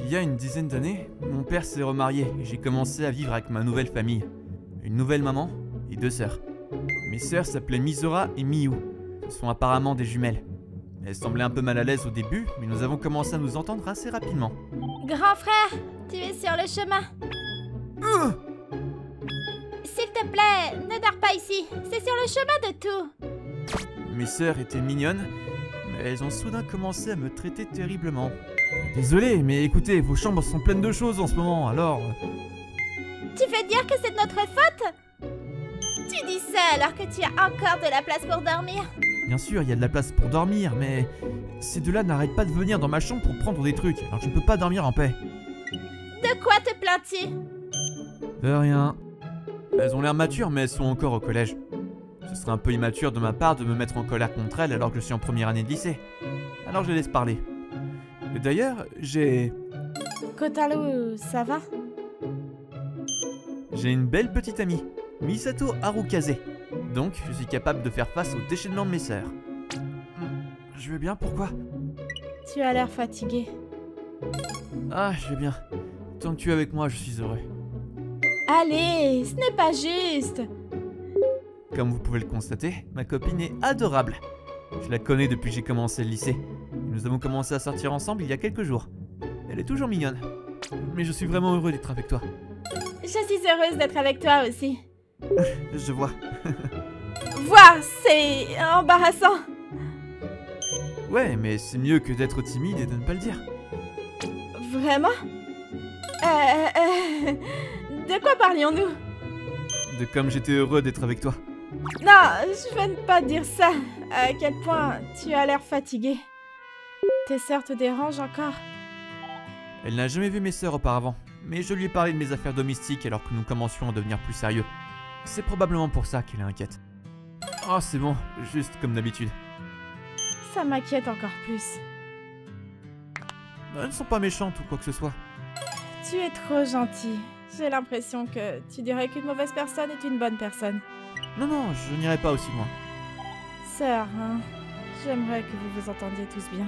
Il y a une dizaine d'années, mon père s'est remarié et j'ai commencé à vivre avec ma nouvelle famille. Une nouvelle maman et 2 sœurs. Mes sœurs s'appelaient Misora et Miyu. Ce sont apparemment des jumelles. Elles semblaient un peu mal à l'aise au début, mais nous avons commencé à nous entendre assez rapidement. Grand frère, tu es sur le chemin. S'il te plaît, ne dors pas ici. C'est sur le chemin de tout. Mes sœurs étaient mignonnes, mais elles ont soudain commencé à me traiter terriblement. Désolé, mais écoutez, vos chambres sont pleines de choses en ce moment, alors... Tu veux dire que c'est de notre faute? Tu dis ça alors que tu as encore de la place pour dormir? Bien sûr, il y a de la place pour dormir, mais... Ces deux-là n'arrêtent pas de venir dans ma chambre pour prendre des trucs, alors je ne peux pas dormir en paix. De quoi te plains-tu? De rien. Elles ont l'air matures, mais elles sont encore au collège. Ce serait un peu immature de ma part de me mettre en colère contre elles alors que je suis en première année de lycée. Alors je les laisse parler. Et d'ailleurs, j'ai Ça va? J'ai une belle petite amie, Misato Harukaze. Donc, je suis capable de faire face au déchaînement de mes sœurs. Je vais bien, pourquoi? Tu as l'air fatigué. Ah, je vais bien. Tant que tu es avec moi, je suis heureux. Allez, ce n'est pas juste. Comme vous pouvez le constater, ma copine est adorable. Je la connais depuis que j'ai commencé le lycée. Nous avons commencé à sortir ensemble il y a quelques jours. Elle est toujours mignonne. Mais je suis vraiment heureux d'être avec toi. Je suis heureuse d'être avec toi aussi. Je vois. Voir, c'est embarrassant. Ouais, mais c'est mieux que d'être timide et de ne pas le dire. Vraiment? De quoi parlions-nous? De comme j'étais heureux d'être avec toi. Non, je veux ne pas dire ça. À quel point tu as l'air fatigué. Tes sœurs te dérangent encore? Elle n'a jamais vu mes sœurs auparavant, mais je lui ai parlé de mes affaires domestiques alors que nous commencions à devenir plus sérieux. C'est probablement pour ça qu'elle est inquiète. Oh, c'est bon, juste comme d'habitude. Ça m'inquiète encore plus. Elles ne sont pas méchantes ou quoi que ce soit. Tu es trop gentil. J'ai l'impression que tu dirais qu'une mauvaise personne est une bonne personne. Non, non, je n'irai pas aussi loin. Sœur, hein, j'aimerais que vous vous entendiez tous bien.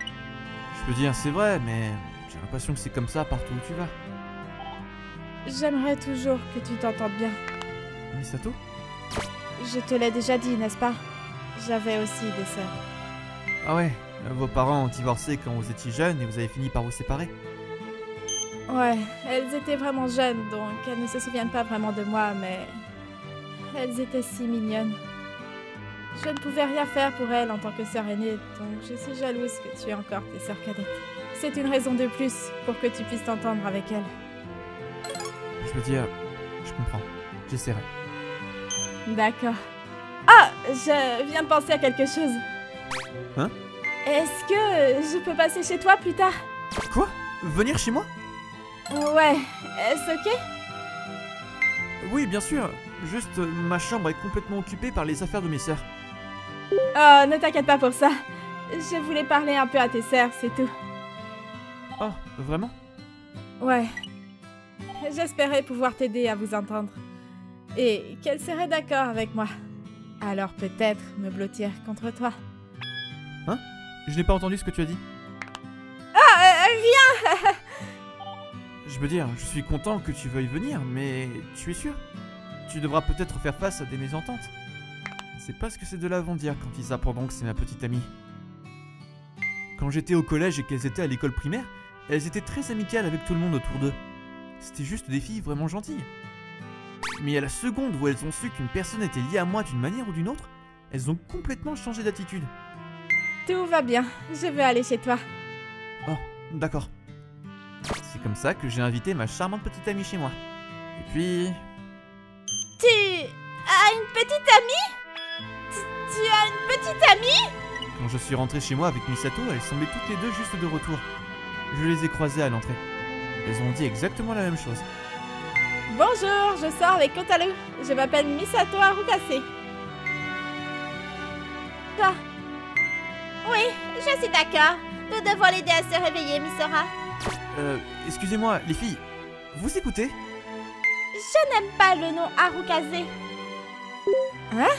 Je peux dire c'est vrai, mais j'ai l'impression que c'est comme ça partout où tu vas. J'aimerais toujours que tu t'entendes bien. Misato? Je te l'ai déjà dit, n'est-ce pas? J'avais aussi des sœurs. Ah ouais, vos parents ont divorcé quand vous étiez jeune et vous avez fini par vous séparer. Ouais, elles étaient vraiment jeunes, donc elles ne se souviennent pas vraiment de moi, mais... Elles étaient si mignonnes. Je ne pouvais rien faire pour elles en tant que sœur aînée, donc je suis jalouse que tu aies encore tes sœurs cadettes. C'est une raison de plus pour que tu puisses t'entendre avec elles. Je veux dire, je comprends. J'essaierai. D'accord. Ah, je viens de penser à quelque chose. Hein? Est-ce que je peux passer chez toi plus tard? Quoi? Venir chez moi? Ouais, est-ce ok? Oui, bien sûr. Juste, ma chambre est complètement occupée par les affaires de mes sœurs. Oh, ne t'inquiète pas pour ça. Je voulais parler un peu à tes sœurs, c'est tout. Oh, vraiment? Ouais. J'espérais pouvoir t'aider à vous entendre. Et qu'elles seraient d'accord avec moi. Alors peut-être me blottir contre toi. Hein? Je n'ai pas entendu ce que tu as dit. Ah, rien. Je veux dire, je suis content que tu veuilles venir, mais tu es sûr? Tu devras peut-être faire face à des mésententes. C'est pas ce que ces deux-là vont dire quand ils apprendront que c'est ma petite amie. Quand j'étais au collège et qu'elles étaient à l'école primaire, elles étaient très amicales avec tout le monde autour d'eux. C'était juste des filles vraiment gentilles. Mais à la seconde où elles ont su qu'une personne était liée à moi d'une manière ou d'une autre, elles ont complètement changé d'attitude. Tout va bien, je veux aller chez toi. Oh, d'accord. C'est comme ça que j'ai invité ma charmante petite amie chez moi. Et puis... Tu as une petite amie? Tu as une petite amie? Quand je suis rentré chez moi avec Misato, elles semblaient toutes les deux juste de retour. Je les ai croisées à l'entrée. Elles ont dit exactement la même chose. Bonjour, je sors avec Kotaro. Je m'appelle Misato Harukaze. Toi? Oui, je suis d'accord. Nous devons l'aider à se réveiller, Misora. Excusez-moi, les filles, vous écoutez? Je n'aime pas le nom Harukaze. Hein?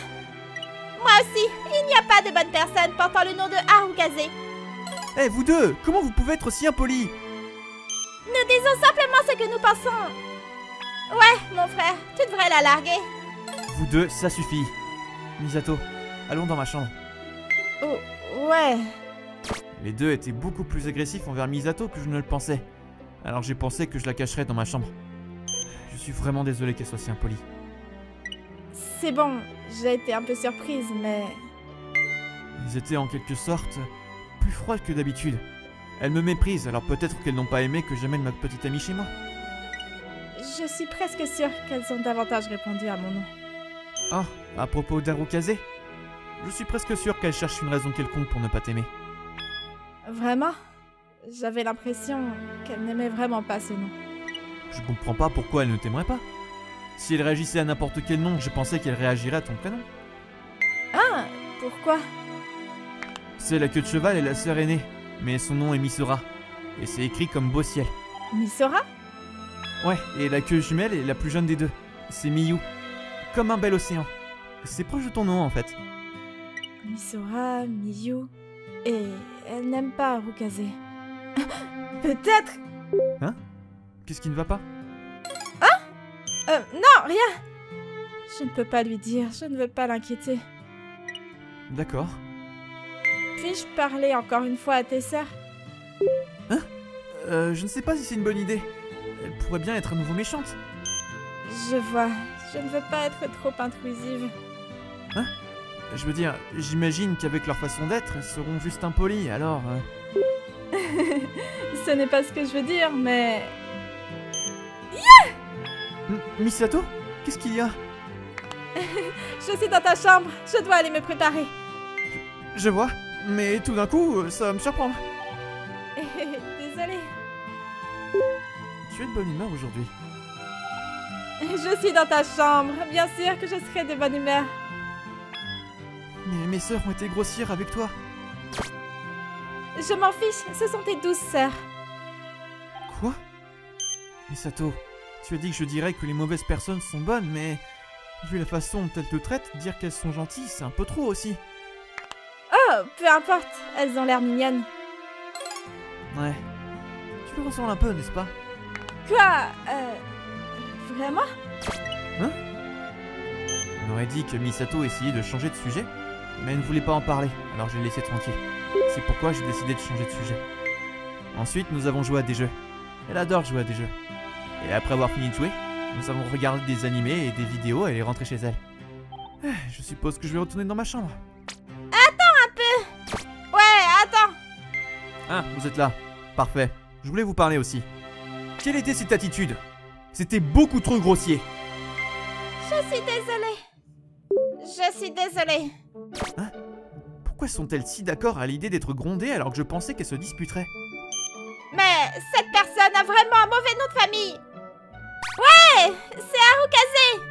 Moi aussi, il n'y a pas de bonne personne portant le nom de Harukaze. Eh, vous deux, comment vous pouvez être si impolis? Nous disons simplement ce que nous pensons. Ouais, mon frère, tu devrais la larguer. Vous deux, ça suffit. Misato, allons dans ma chambre. Oh, ouais. Les deux étaient beaucoup plus agressifs envers Misato que je ne le pensais. Alors j'ai pensé que je la cacherais dans ma chambre. Je suis vraiment désolé qu'elle soit si impolie. C'est bon, j'ai été un peu surprise, mais... Ils étaient en quelque sorte plus froides que d'habitude. Elles me méprisent, alors peut-être qu'elles n'ont pas aimé que j'amène ma petite amie chez moi. Je suis presque sûre qu'elles ont davantage répondu à mon nom. Ah, à propos d'Harukaze, je suis presque sûr qu'elle cherche une raison quelconque pour ne pas t'aimer. Vraiment? J'avais l'impression qu'elle n'aimait vraiment pas ce nom. Je comprends pas pourquoi elle ne t'aimerait pas. Si elle réagissait à n'importe quel nom, je pensais qu'elle réagirait à ton prénom. Ah, pourquoi? C'est la queue de cheval et la sœur aînée, mais son nom est Misora. Et c'est écrit comme beau ciel. Misora? Ouais, et la queue jumelle est la plus jeune des deux. C'est Miyu. Comme un bel océan. C'est proche de ton nom en fait. Misora, Miyu... Et elle n'aime pas Harukaze. Peut-être... Hein? Qu'est-ce qui ne va pas? Non, rien. Je ne peux pas lui dire, je ne veux pas l'inquiéter. D'accord. Puis-je parler encore une fois à tes sœurs? Hein? Je ne sais pas si c'est une bonne idée. Elle pourrait bien être à nouveau méchante. Je vois, je ne veux pas être trop intrusive. Hein? Je veux dire, j'imagine qu'avec leur façon d'être, elles seront juste impolies, alors... Ce n'est pas ce que je veux dire, mais... Misato? Qu'est-ce qu'il y a? Je suis dans ta chambre, je dois aller me préparer. Je vois, mais tout d'un coup, ça va me surprendre. Désolée. Tu es de bonne humeur aujourd'hui. Je suis dans ta chambre, bien sûr que je serai de bonne humeur. Mais mes sœurs ont été grossières avec toi. Je m'en fiche, ce sont tes douces sœurs. Quoi? Misato, tu as dit que je dirais que les mauvaises personnes sont bonnes, mais... Vu la façon dont elles te traitent, dire qu'elles sont gentilles, c'est un peu trop aussi. Oh, peu importe, elles ont l'air mignonnes. Ouais. Tu le ressembles un peu, n'est-ce pas? Quoi? Vraiment? Hein? On aurait dit que Misato essayait de changer de sujet, mais elle ne voulait pas en parler, alors je l'ai laissé tranquille. C'est pourquoi j'ai décidé de changer de sujet. Ensuite, nous avons joué à des jeux. Elle adore jouer à des jeux. Et après avoir fini de jouer, nous avons regardé des animés et des vidéos et elle est rentrée chez elle. Je suppose que je vais retourner dans ma chambre. Attends un peu! Ouais, attends! Ah, vous êtes là. Parfait. Je voulais vous parler aussi. Quelle était cette attitude? C'était beaucoup trop grossier. Je suis désolée. Je suis désolée. Hein? Pourquoi sont-elles si d'accord à l'idée d'être grondées alors que je pensais qu'elles se disputeraient? Mais cette personne a vraiment un mauvais nom de famille. Ouais, c'est Harukaze.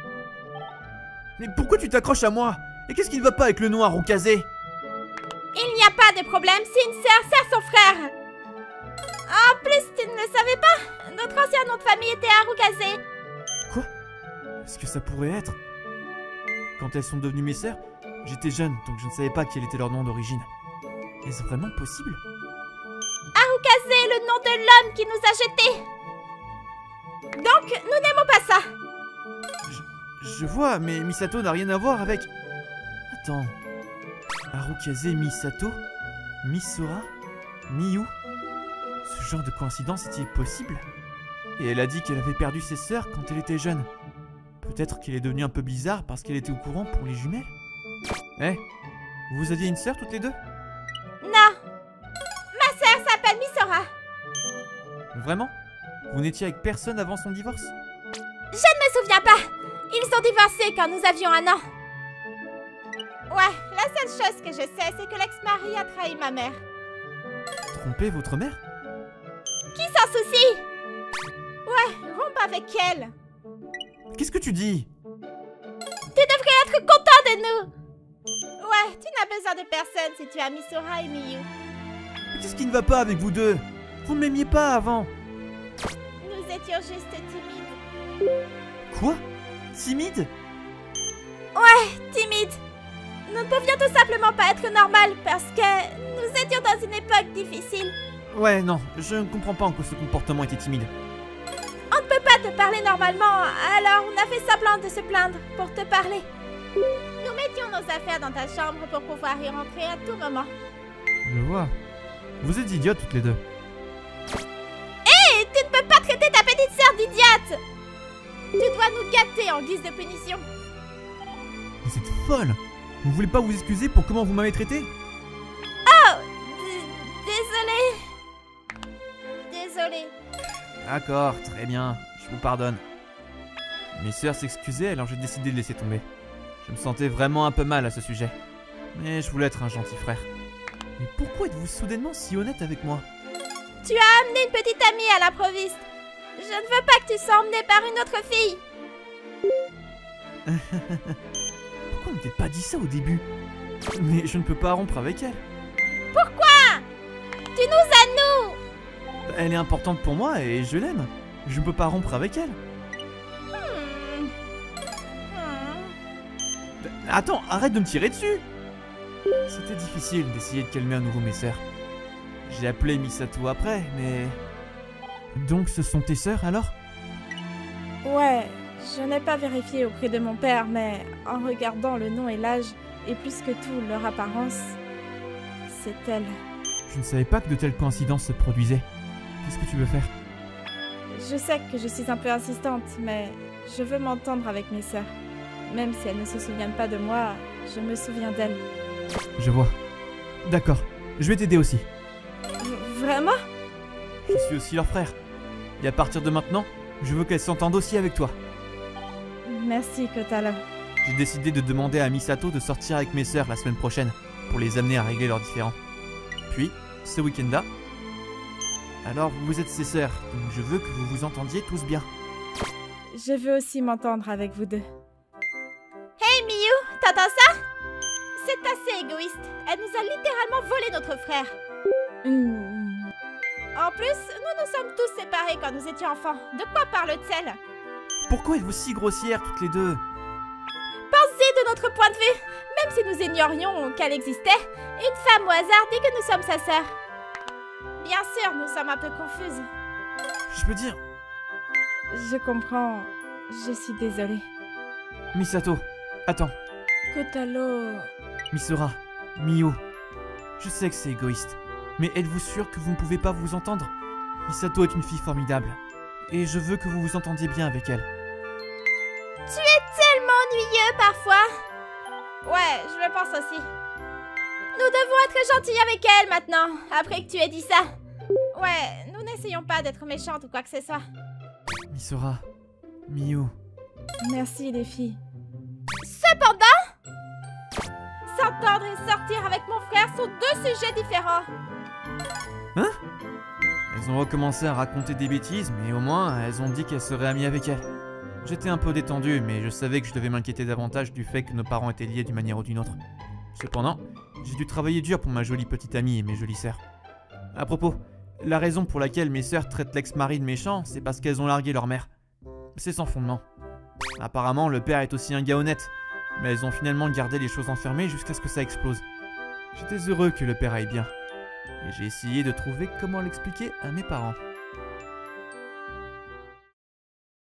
Mais pourquoi tu t'accroches à moi? Et qu'est-ce qui ne va pas avec le nom Harukaze? Il n'y a pas de problème si une sœur sert son frère. En plus, tu ne le savais pas? Notre ancien nom de famille était Harukaze. Quoi? Est-ce que ça pourrait être? Quand elles sont devenues mes sœurs, j'étais jeune, donc je ne savais pas quel était leur nom d'origine. Est-ce vraiment possible? Harukaze est le nom de l'homme qui nous a jetés. Donc, nous n'aimons pas ça. Je vois, mais Misato n'a rien à voir avec... Attends... Harukaze, Misato, Misora, Miyu... Ce genre de coïncidence est-il possible? Et elle a dit qu'elle avait perdu ses sœurs quand elle était jeune. Peut-être qu'elle est devenue un peu bizarre parce qu'elle était au courant pour les jumelles? Eh, vous aviez une sœur toutes les deux? Non. Ma sœur s'appelle Misora. Vraiment? Vous n'étiez avec personne avant son divorce? Je ne me souviens pas. Ils ont divorcé quand nous avions 1 an. Ouais, la seule chose que je sais, c'est que l'ex-mari a trahi ma mère. Trompé votre mère? Qui s'en soucie? Ouais, rompe avec elle. Qu'est-ce que tu dis? Tu devrais être content de nous. Ouais, tu n'as besoin de personne si tu as Misora et Miyu. Mais qu'est-ce qui ne va pas avec vous deux? Vous ne m'aimiez pas avant. Nous étions juste timides. Quoi? Timide? Ouais, timides. Nous ne pouvions tout simplement pas être normales parce que nous étions dans une époque difficile. Ouais, non, je ne comprends pas en quoi ce comportement était timide. On ne peut pas te parler normalement, alors on a fait semblant de se plaindre pour te parler. Nous mettions nos affaires dans ta chambre pour pouvoir y rentrer à tout moment. Je vois. Vous êtes idiotes toutes les deux. Hé, tu ne peux pas traiter ta petite sœur d'idiote! Tu dois nous gâter en guise de punition. Vous êtes folle. Vous voulez pas vous excuser pour comment vous m'avez traité? Oh, désolée. D'accord, très bien, je vous pardonne. Mes sœurs s'excusaient, alors j'ai décidé de laisser tomber. Je me sentais vraiment un peu mal à ce sujet. Mais je voulais être un gentil frère. Mais pourquoi êtes-vous soudainement si honnête avec moi? Tu as amené une petite amie à l'improviste. Je ne veux pas que tu sois emmené par une autre fille. Pourquoi on ne t'avait pas dit ça au début? Mais je ne peux pas rompre avec elle. Pourquoi? Tu nous as nous. Elle est importante pour moi et je l'aime. Je ne peux pas rompre avec elle. Attends, arrête de me tirer dessus. C'était difficile d'essayer de calmer à nouveau mes sœurs. J'ai appelé Misato après, mais... Donc ce sont tes sœurs alors? Ouais, je n'ai pas vérifié auprès de mon père, mais en regardant le nom et l'âge, et plus que tout leur apparence, c'est elle. Je ne savais pas que de telles coïncidences se produisaient. Qu'est-ce que tu veux faire? Je sais que je suis un peu insistante, mais je veux m'entendre avec mes sœurs. Même si elles ne se souviennent pas de moi, je me souviens d'elles. Je vois. D'accord, je vais t'aider aussi. Vraiment? Je suis aussi leur frère. Et à partir de maintenant, je veux qu'elles s'entendent aussi avec toi. Merci, Kotaro. J'ai décidé de demander à Misato de sortir avec mes sœurs la semaine prochaine, pour les amener à régler leurs différends. Puis, ce week-end-là... Alors, vous êtes ses sœurs, donc je veux que vous vous entendiez tous bien. Je veux aussi m'entendre avec vous deux. Hey Miyu, t'entends ça? C'est assez égoïste. Elle nous a littéralement volé notre frère. En plus, nous nous sommes tous séparés quand nous étions enfants. De quoi parle-t-elle? Pourquoi êtes-vous si grossières toutes les deux? Pensez de notre point de vue. Même si nous ignorions qu'elle existait, une femme au hasard dit que nous sommes sa sœur. Bien sûr, nous sommes un peu confuses. Je peux dire... Je comprends. Je suis désolée. Misato, attends. Kotaro... Misora, Miyu, je sais que c'est égoïste, mais êtes-vous sûr que vous ne pouvez pas vous entendre? Misato est une fille formidable, et je veux que vous vous entendiez bien avec elle. Tu es tellement ennuyeux parfois. Ouais, je le pense aussi. Nous devons être gentils avec elle maintenant, après que tu aies dit ça. Ouais, nous n'essayons pas d'être méchantes ou quoi que ce soit. Misora, Miyu... Merci les filles. Cependant, s'entendre et sortir avec mon frère sont deux sujets différents. Hein? Elles ont recommencé à raconter des bêtises, mais au moins, elles ont dit qu'elles seraient amies avec elle. J'étais un peu détendu, mais je savais que je devais m'inquiéter davantage du fait que nos parents étaient liés d'une manière ou d'une autre. Cependant, j'ai dû travailler dur pour ma jolie petite amie et mes jolies sœurs. À propos, la raison pour laquelle mes sœurs traitent l'ex-mari de méchant, c'est parce qu'elles ont largué leur mère. C'est sans fondement. Apparemment, le père est aussi un gars honnête, mais elles ont finalement gardé les choses enfermées jusqu'à ce que ça explose. J'étais heureux que le père aille bien, et j'ai essayé de trouver comment l'expliquer à mes parents.